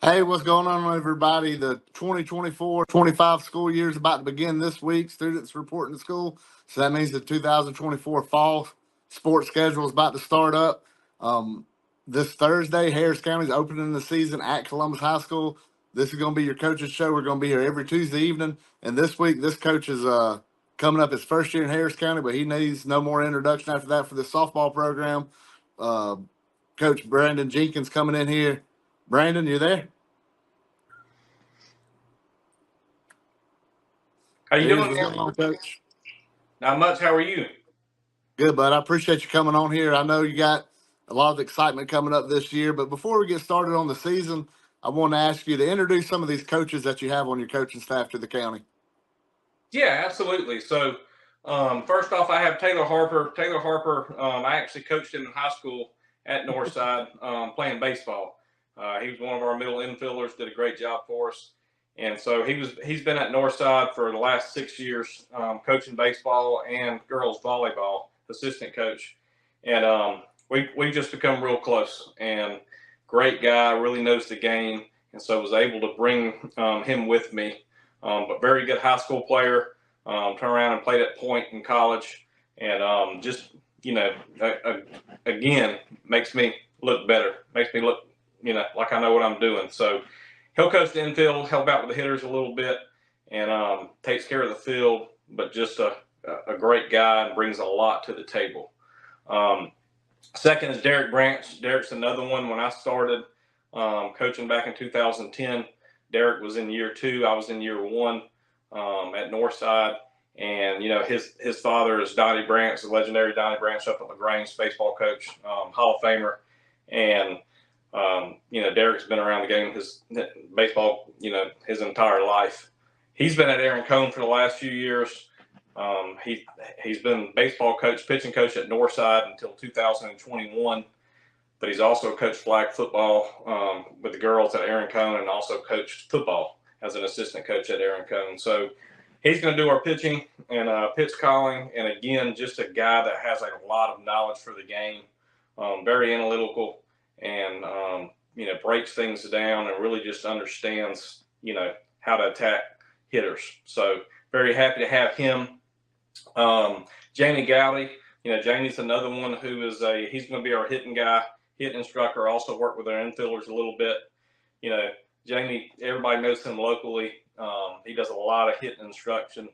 Hey, what's going on, everybody? The 2024-25 school year is about to begin this week. Students reporting to school. So that means the 2024 fall sports schedule is about to start up. This Thursday, Harris County is opening the season at Columbus High School. This is going to be your coach's show. We're going to be here every Tuesday evening. And this week, this coach is coming up his first year in Harris County, but he needs no more introduction after that for the softball program. Uh, Coach Brandon Jenkins coming in here. Brandon, you there? How you doing, What's going man? on, Coach? Not much. How are you? Good, bud. I appreciate you coming on here. I know you got a lot of excitement coming up this year, but before we get started on the season, I want to ask you to introduce some of these coaches that you have on your coaching staff to the county. Yeah, absolutely. So, first off, I have Taylor Harper. Taylor Harper, I actually coached him in high school at Northside playing baseball. He was one of our middle infielders, did a great job for us. And so he's been at Northside for the last 6 years, coaching baseball and girls volleyball, assistant coach. And we just become real close. And great guy, really knows the game, and so was able to bring him with me. But very good high school player. Turned around and played at Point in college, and just again makes me look better. Makes me look like I know what I'm doing. So he'll coach the infield, help out with the hitters a little bit, and takes care of the field. But just a great guy and brings a lot to the table. Second is Derek Branch. Derek's another one. When I started coaching back in 2010. Derek was in year 2. I was in year 1 at Northside. And, his father is Donnie Branch, the legendary Donnie Branch up at LaGrange, baseball coach, Hall of Famer. And, Derek's been around the game, his baseball, his entire life. He's been at Aaron Cone for the last few years. He's been baseball coach, pitching coach at Northside until 2021. But he's also coached flag football with the girls at Aaron Cone, and also coached football as an assistant coach at Aaron Cone. So he's going to do our pitching and pitch calling. And again, just a guy that has a lot of knowledge for the game, very analytical, and breaks things down and really just understands how to attack hitters. So very happy to have him. Jamie Gowdy, Jamie's another one who is he's going to be our hitting guy. Hitting instructor, also worked with our infielders a little bit. Jamie, everybody knows him locally. He does a lot of hitting instruction,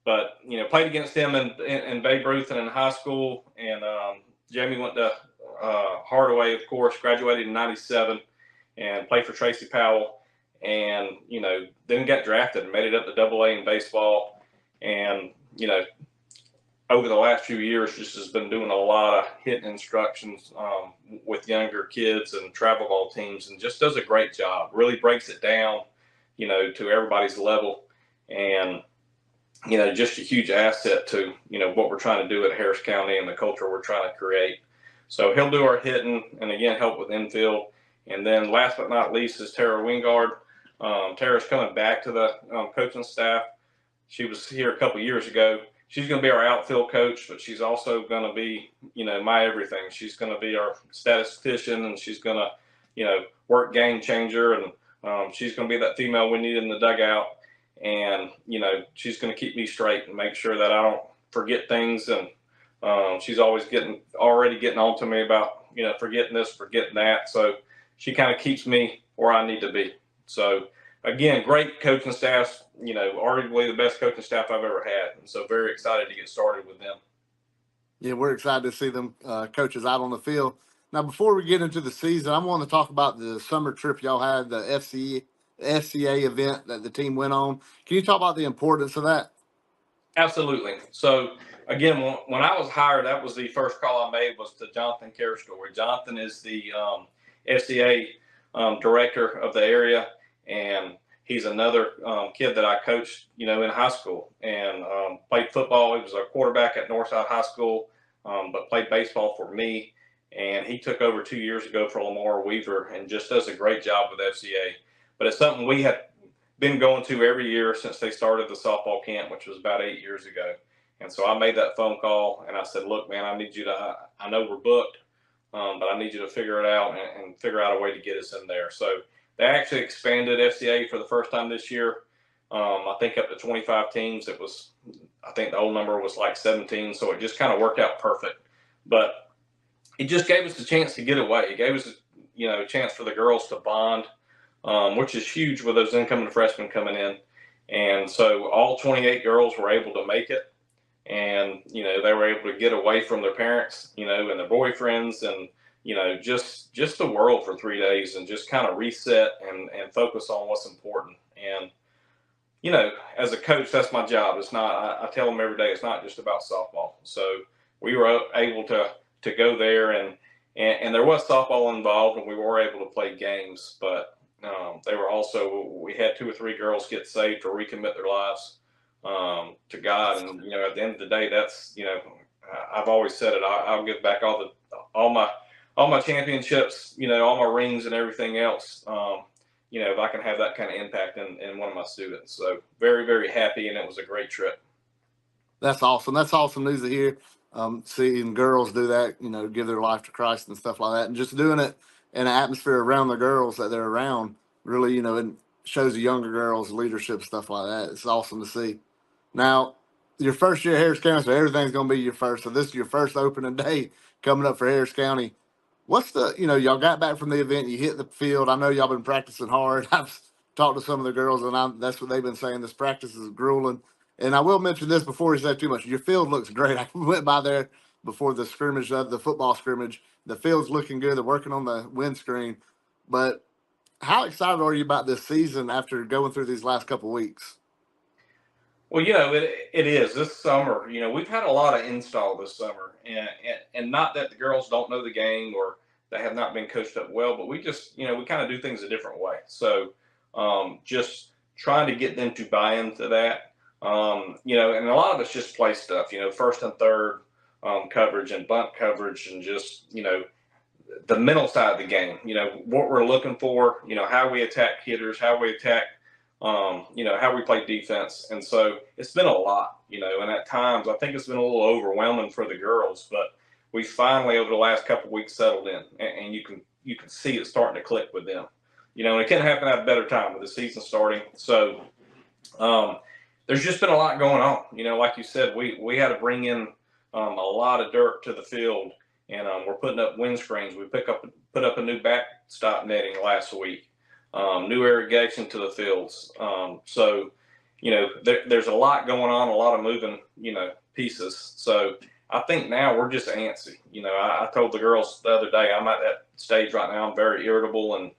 but played against him in Babe Ruth and in high school. And Jamie went to Hardaway, of course, graduated in '97, and played for Tracy Powell. And then got drafted and made it up to AA in baseball. And over the last few years, just has been doing a lot of hitting instructions with younger kids and travel ball teams, and just does a great job. Really breaks it down, to everybody's level, and just a huge asset to what we're trying to do at Harris County and the culture we're trying to create. So he'll do our hitting, and again help with infield. And then last but not least is Tara Wingard. Tara's coming back to the coaching staff. She was here a couple years ago. She's going to be our outfield coach, but she's also going to be, my everything. She's going to be our statistician, and she's going to, work game changer. And she's going to be that female we need in the dugout. And, she's going to keep me straight and make sure that I don't forget things. And she's always already getting on to me about, forgetting this, forgetting that. So she kind of keeps me where I need to be. So, again, great coaching staff, arguably the best coaching staff I've ever had. And so very excited to get started with them. Yeah, we're excited to see them coaches out on the field. Now, before we get into the season, I want to talk about the summer trip y'all had, the FCA event that the team went on. Can you talk about the importance of that? Absolutely. So, again, when I was hired, that was the first call I made, was to Jonathan Carrascore. Jonathan is the FCA director of the area, and he's another kid that I coached, in high school, and played football. He was a quarterback at Northside High School, but played baseball for me. And he took over 2 years ago for Lamar Weaver, and just does a great job with FCA. But it's something we had been going to every year since they started the softball camp, which was about 8 years ago. And so I made that phone call, and I said, look, man, I know we're booked, but I need you to figure it out and figure out a way to get us in there. So they actually expanded FCA for the first time this year. I think up to 25 teams. I think the old number was like 17, so it just kind of worked out perfect. But it just gave us the chance to get away. It gave us, a chance for the girls to bond, which is huge with those incoming freshmen coming in. And so all 28 girls were able to make it. And, they were able to get away from their parents, and their boyfriends and, just the world for 3 days and just kind of reset and focus on what's important. And, as a coach, that's my job. It's not, I tell them every day, it's not just about softball. So we were able to go there and there was softball involved and we were able to play games, but they were also, we had 2 or 3 girls get saved or recommit their lives to God. And, at the end of the day, that's, I've always said it, I'll give back all my championships, all my rings and everything else. If I can have that kind of impact in one of my students. So very, very happy. And it was a great trip. That's awesome. That's awesome news to hear. Seeing girls do that, give their life to Christ and stuff like that, and just doing it in an atmosphere around the girls that they're around, really, it shows the younger girls leadership, stuff like that. It's awesome to see. Now, your first year at Harris County, so everything's going to be your first. So this is your first opening day coming up for Harris County. What's y'all got back from the event, you hit the field. I know y'all been practicing hard. I've talked to some of the girls, and that's what they've been saying. This practice is grueling. And I will mention this before we say too much. Your field looks great. I went by there before the scrimmage, the football scrimmage. The field's looking good. They're working on the windscreen. But how excited are you about this season after going through these last couple of weeks? Well, it is this summer. We've had a lot of install this summer, and not that the girls don't know the game or they have not been coached up well, but we just, we kind of do things a different way. So, just trying to get them to buy into that. And a lot of it's just play stuff, first and third coverage and bunt coverage and just, the mental side of the game, what we're looking for, how we attack hitters, how we attack, how we play defense. And so it's been a lot, and at times I think it's been a little overwhelming for the girls, but we finally over the last couple of weeks settled in and you can see it starting to click with them, and it couldn't happen at a better time with the season starting. So, there's just been a lot going on. Like you said, we had to bring in a lot of dirt to the field, and we're putting up windscreens. We put up a new backstop netting last week, new irrigation to the fields. So, there's a lot going on, a lot of moving, pieces. So I think now we're just antsy. I told the girls the other day, I'm at that stage right now. I'm very irritable, and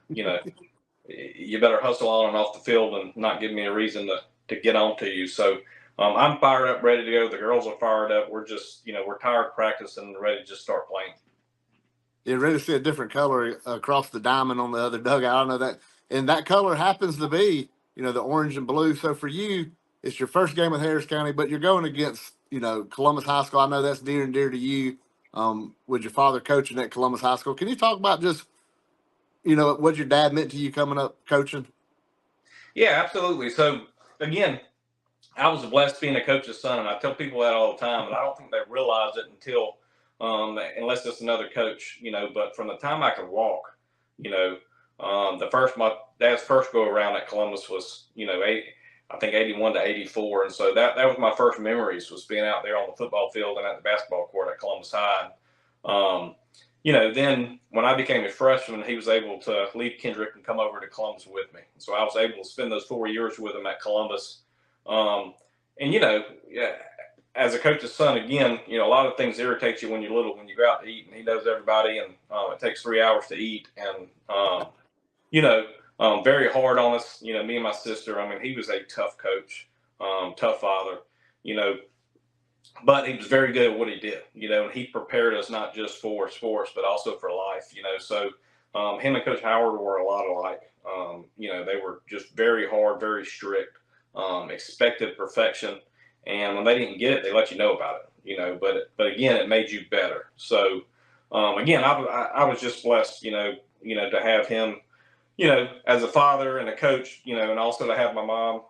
you better hustle on and off the field and not give me a reason to get on to you. So I'm fired up, ready to go. The girls are fired up. We're just, we're tired of practicing and ready to just start playing. You ready to see a different color across the diamond on the other dugout. I know that. And that color happens to be, the orange and blue. So for you, it's your first game with Harris County, but you're going against, Columbus High School. I know that's near and dear to you, with your father coaching at Columbus High School. Can you talk about just, what your dad meant to you coming up coaching? Yeah, absolutely. So again, I was blessed being a coach's son, and I tell people that all the time, and I don't think they realize it until, unless it's another coach, but from the time I could walk, my dad's first go around at Columbus was, I think 81 to 84. And so that was my first memories, was being out there on the football field and at the basketball court at Columbus High. Then when I became a freshman, he was able to leave Kendrick and come over to Columbus with me. So I was able to spend those 4 years with him at Columbus. As a coach's son, again, a lot of things irritate you when you're little, when you go out to eat, and he knows everybody, and it takes 3 hours to eat, and very hard on us, me and my sister. I mean, he was a tough coach, tough father, but he was very good at what he did, and he prepared us not just for sports, but also for life, So him and Coach Howard were a lot alike. They were just very hard, very strict, expected perfection. And when they didn't get it, they let you know about it, but again, it made you better. So, again, I was just blessed, to have him, as a father and a coach, and also to have my mom,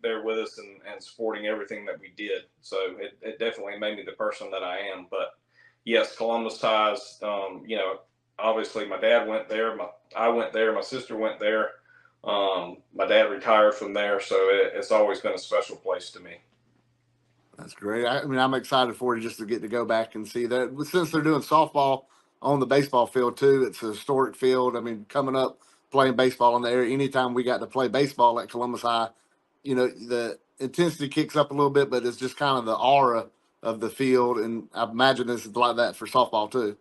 there with us and supporting everything that we did. So it definitely made me the person that I am. But yes, Columbus ties, obviously my dad went there. I went there. My sister went there. My dad retired from there, so it's always been a special place to me. That's great. I mean, I'm excited for you just to get to go back and see that. Since they're doing softball on the baseball field too, it's a historic field. I mean, coming up playing baseball in the area, anytime we got to play baseball at Columbus High, the intensity kicks up a little bit, but it's just kind of the aura of the field. And I imagine this is like that for softball too.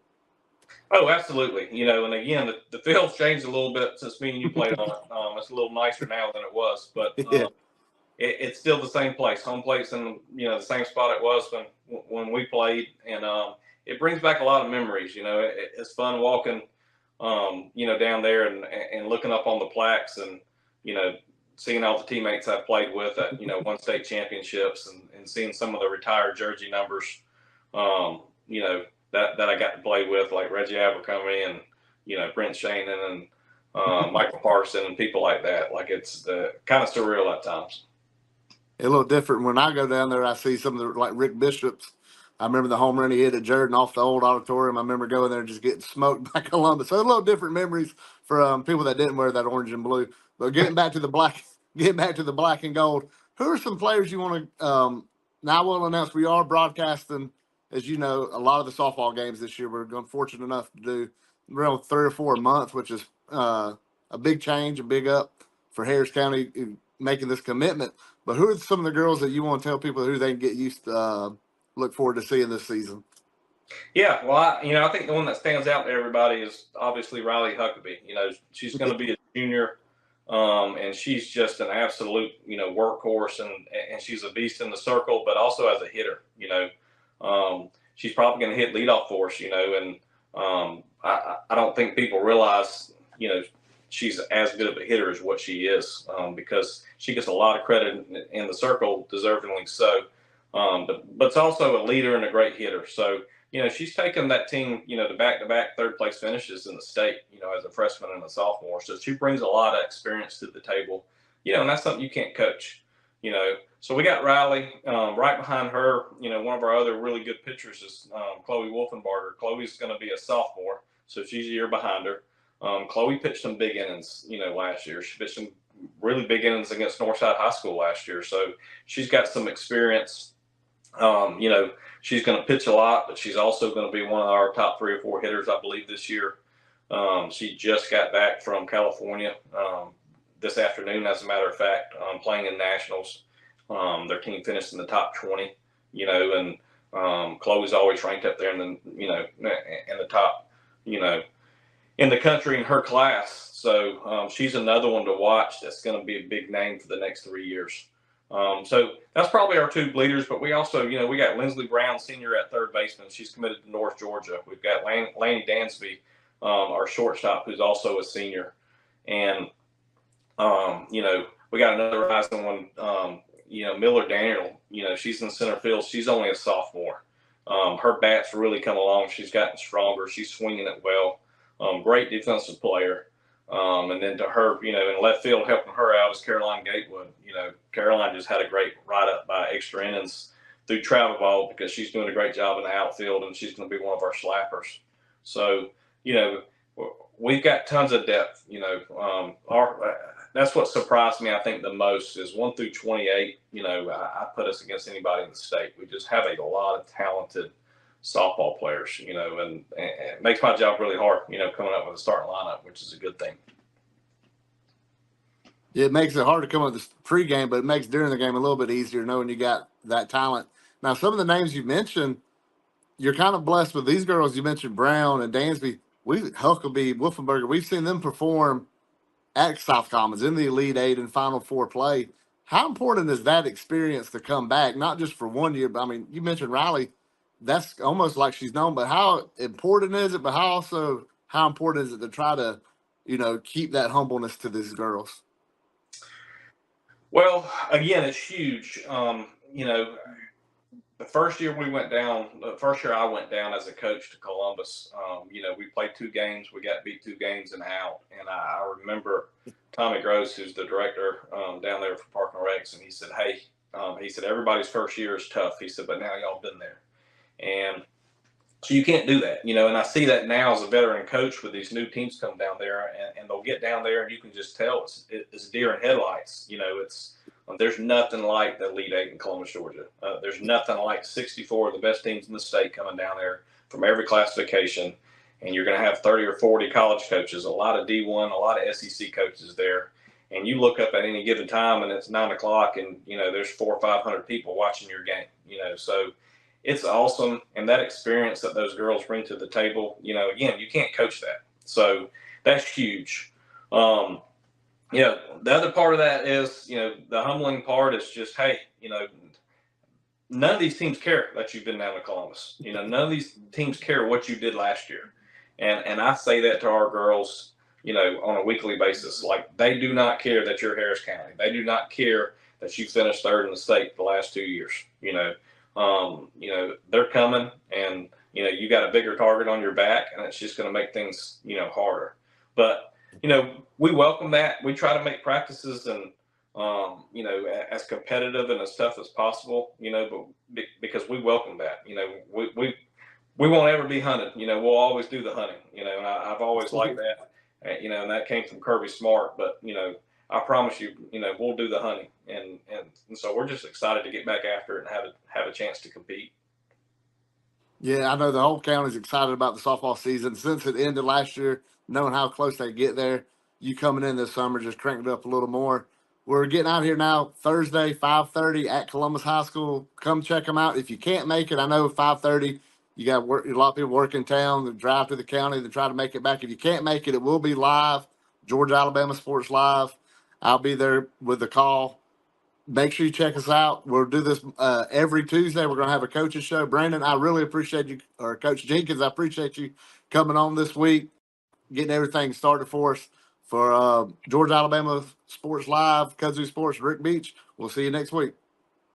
Oh, absolutely. And again, the field's changed a little bit since me and you played on it. It's a little nicer now than it was, but Yeah. it's still the same place. Home plate's in the same spot it was when we played, and it brings back a lot of memories. It's fun walking, down there and looking up on the plaques and seeing all the teammates I've played with at won state championships and seeing some of the retired jersey numbers, that I got to play with, like Reggie Abercrombie and Brent Shannon and Michael Parson and people like that. Like, it's the kind of surreal at times. A little different when I go down there. I see some of the like Rick Bishop's. I remember the home run he hit at Jordan off the old auditorium. I remember going there and just getting smoked by Columbus. So a little different memories for people that didn't wear that orange and blue. But getting back to the black, getting back to the black and gold. Who are some players you want to? Now I will announce we are broadcasting, as you know, a lot of the softball games this year. We're fortunate enough to do around 3 or 4 a month, which is a big change, a big up for Harris County making this commitment. But who are some of the girls that you want to tell people who they can get used to, look forward to seeing this season? Yeah, well, I think the one that stands out to everybody is obviously Riley Huckabee. She's going to be a junior, and she's just an absolute, workhorse, and she's a beast in the circle, but also as a hitter. She's probably going to hit leadoff for us. And I don't think people realize, she's as good of a hitter as what she is, because she gets a lot of credit in the circle, deservingly so. But it's also a leader and a great hitter. So, she's taken that team, to back-to-back third-place finishes in the state, as a freshman and a sophomore. So she brings a lot of experience to the table, and that's something you can't coach, So we got Riley. Right behind her, one of our other really good pitchers is Chloe Wolfenbarger. Chloe's going to be a sophomore, so she's a year behind her. Chloe pitched some big innings, last year. She pitched some really big innings against Northside High School last year. So she's got some experience. She's going to pitch a lot, but she's also going to be one of our top 3 or 4 hitters, I believe, this year. She just got back from California this afternoon, as a matter of fact, playing in nationals. Their team finished in the top 20, and Chloe's always ranked up there in the top, in the country in her class. So she's another one to watch that's going to be a big name for the next 3 years. So that's probably our 2 leaders, but we also, we got Lindsley Brown, senior at third baseman. She's committed to North Georgia. We've got Lanny Dansby, our shortstop, who's also a senior. And, we got another rising one, Miller Daniel, she's in center field. She's only a sophomore. Her bat's really come along. She's gotten stronger. She's swinging it well. Great defensive player. And then to her, in left field, helping her out is Caroline Gatewood. Caroline just had a great ride-up by extra innings through travel ball because she's doing a great job in the outfield, and she's going to be one of our slappers. So, we've got tons of depth. That's what surprised me, I think, the most is 1 through 28. I put us against anybody in the state. We just have a lot of talented softball players, and it makes my job really hard, coming up with a starting lineup, which is a good thing. It makes it hard to come up with the pregame, but it makes during the game a little bit easier knowing you got that talent. Now, some of the names you mentioned, you're kind of blessed with these girls. You mentioned Brown and Dansby. Huckabee, Wolfenbarger, we've seen them perform at South Commons in the Elite Eight and Final Four play. How important is that experience to come back, not just for 1 year, but I mean, you mentioned Riley. That's almost like she's known, but how important is it? But how important is it to try to, keep that humbleness to these girls? Well, again, it's huge. The first year I went down as a coach to Columbus, we played 2 games. We got beat 2 games and out. And I remember Tommy Gross, who's the director down there for Park and Recs, and he said, hey, everybody's first year is tough. He said, but now y'all been there. And, So you can't do that, and I see that now as a veteran coach with these new teams come down there, and they'll get down there, and you can just tell it's deer in headlights. There's nothing like the Elite Eight in Columbus, Georgia. There's nothing like 64 of the best teams in the state coming down there from every classification, and you're going to have 30 or 40 college coaches, a lot of D1, a lot of SEC coaches there. And you look up at any given time, and it's 9 o'clock, and there's 400 or 500 people watching your game. So it's awesome, and that experience that those girls bring to the table, again, you can't coach that. So that's huge. The other part of that is, the humbling part is just, hey, none of these teams care that you've been down to Columbus. None of these teams care what you did last year. And I say that to our girls, on a weekly basis. Like, they do not care that you're Harris County. They do not care that you finished third in the state the last 2 years. They're coming, and you got a bigger target on your back, and it's just going to make things harder. But we welcome that. We try to make practices and as competitive and as tough as possible. But because we welcome that. We won't ever be hunted. We'll always do the hunting. And I've always liked that. And that came from Kirby Smart. But I promise you, we'll do the hunting, and so we're just excited to get back after it and have a chance to compete. Yeah, I know the whole county's excited about the softball season. Since it ended last year, knowing how close they get there, you coming in this summer just cranked it up a little more. We're getting out here now Thursday, 5:30 at Columbus High School. Come check them out. If you can't make it, I know 5:30, you got work, a lot of people work in town that drive to the county to try to make it back. If you can't make it, it will be live, Georgia Alabama Sports Live. I'll be there with the call. Make sure you check us out. We'll do this every Tuesday. We're going to have a coaches show. Brandon, I really appreciate you, or Coach Jenkins, I appreciate you coming on this week, getting everything started for us for Georgia Alabama Sports Live, Kudzu Sports, Rick Beach. We'll see you next week.